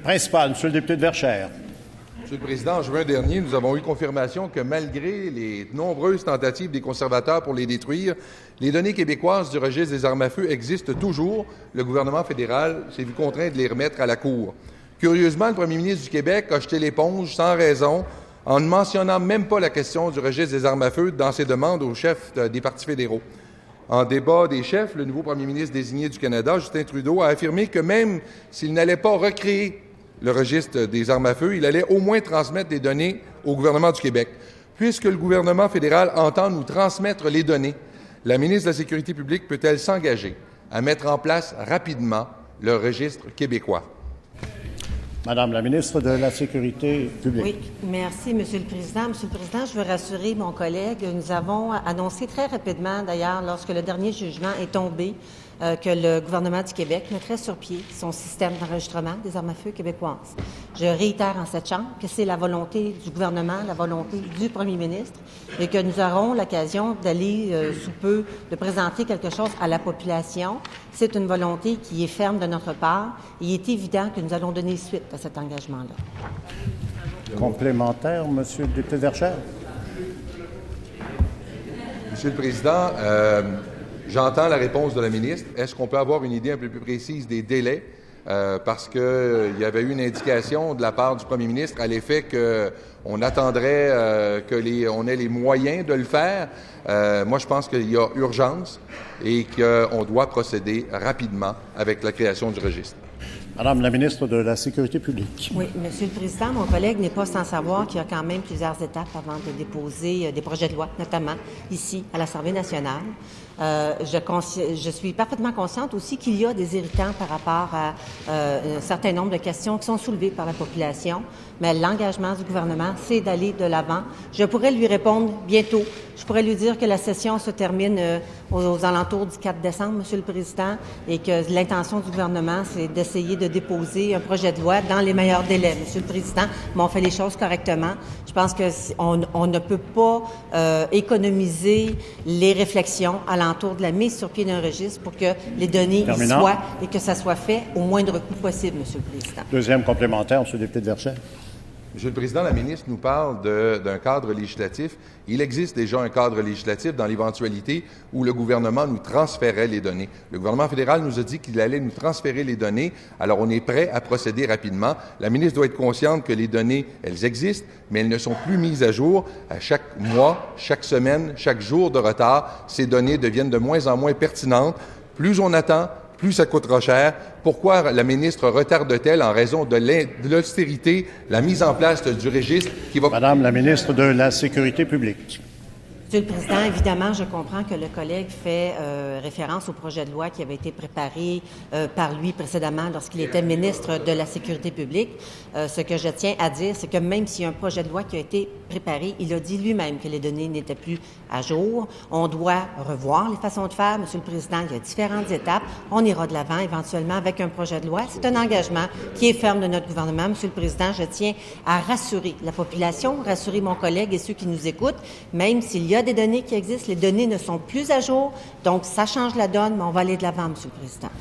Principal, Monsieur le député de Verchères. Monsieur le Président, en juin dernier, nous avons eu confirmation que malgré les nombreuses tentatives des conservateurs pour les détruire, les données québécoises du registre des armes à feu existent toujours. Le gouvernement fédéral s'est vu contraint de les remettre à la Cour. Curieusement, le premier ministre du Québec a jeté l'éponge sans raison en ne mentionnant même pas la question du registre des armes à feu dans ses demandes aux chefs des partis fédéraux. En débat des chefs, le nouveau premier ministre désigné du Canada, Justin Trudeau, a affirmé que même s'il n'allait pas recréer le registre des armes à feu, il allait au moins transmettre des données au gouvernement du Québec. Puisque le gouvernement fédéral entend nous transmettre les données, la ministre de la Sécurité publique peut-elle s'engager à mettre en place rapidement le registre québécois? Madame la ministre de la Sécurité publique. Oui, merci, Monsieur le Président. Monsieur le Président, je veux rassurer mon collègue. Nous avons annoncé très rapidement, d'ailleurs, lorsque le dernier jugement est tombé, que le gouvernement du Québec mettrait sur pied son système d'enregistrement des armes à feu québécoises. Je réitère en cette Chambre que c'est la volonté du gouvernement, la volonté du premier ministre, et que nous aurons l'occasion d'aller sous peu, de présenter quelque chose à la population. C'est une volonté qui est ferme de notre part. Il est évident que nous allons donner suite à cet engagement-là. Complémentaire, Monsieur le député de Verchères. Monsieur le Président, j'entends la réponse de la ministre. Est-ce qu'on peut avoir une idée un peu plus précise des délais? Parce qu'il y avait eu une indication de la part du premier ministre à l'effet qu'on attendrait qu'on ait les moyens de le faire. Moi, je pense qu'il y a urgence et qu'on doit procéder rapidement avec la création du registre. Madame la ministre de la Sécurité publique. Oui, Monsieur le Président, mon collègue n'est pas sans savoir qu'il y a quand même plusieurs étapes avant de déposer des projets de loi, notamment ici, à l'Assemblée nationale. Je suis parfaitement consciente aussi qu'il y a des irritants par rapport à un certain nombre de questions qui sont soulevées par la population, mais l'engagement du gouvernement, c'est d'aller de l'avant. Je pourrais lui répondre bientôt. Je pourrais lui dire que la session se termine aux alentours du 4 décembre, Monsieur le Président, et que l'intention du gouvernement, c'est d'essayer de déposer un projet de loi dans les meilleurs délais, Monsieur le Président, mais on fait les choses correctement. Je pense qu'on ne peut pas économiser les réflexions alentour de la mise sur pied d'un registre pour que les données y soient et que ça soit fait au moindre coût possible, Monsieur le Président. Deuxième complémentaire, Monsieur le député de Verchères. Monsieur le Président, la ministre nous parle d'un cadre législatif. Il existe déjà un cadre législatif dans l'éventualité où le gouvernement nous transférait les données. Le gouvernement fédéral nous a dit qu'il allait nous transférer les données, alors on est prêt à procéder rapidement. La ministre doit être consciente que les données, elles existent, mais elles ne sont plus mises à jour. À chaque mois, chaque semaine, chaque jour de retard, ces données deviennent de moins en moins pertinentes. Plus on attend, plus ça coûtera cher. Pourquoi la ministre retarde-t-elle en raison de l'austérité, la mise en place du registre qui va... Madame la ministre de la Sécurité publique. Monsieur le Président, évidemment, je comprends que le collègue fait référence au projet de loi qui avait été préparé par lui précédemment lorsqu'il était ministre de la Sécurité publique. Ce que je tiens à dire, c'est que même s'il y a un projet de loi qui a été préparé, il a dit lui-même que les données n'étaient plus à jour. On doit revoir les façons de faire. Monsieur le Président, il y a différentes étapes. On ira de l'avant éventuellement avec un projet de loi. C'est un engagement qui est ferme de notre gouvernement. Monsieur le Président, je tiens à rassurer la population, rassurer mon collègue et ceux qui nous écoutent, même s'il y a des données qui existent, les données ne sont plus à jour, donc ça change la donne, mais on va aller de l'avant, Monsieur le Président.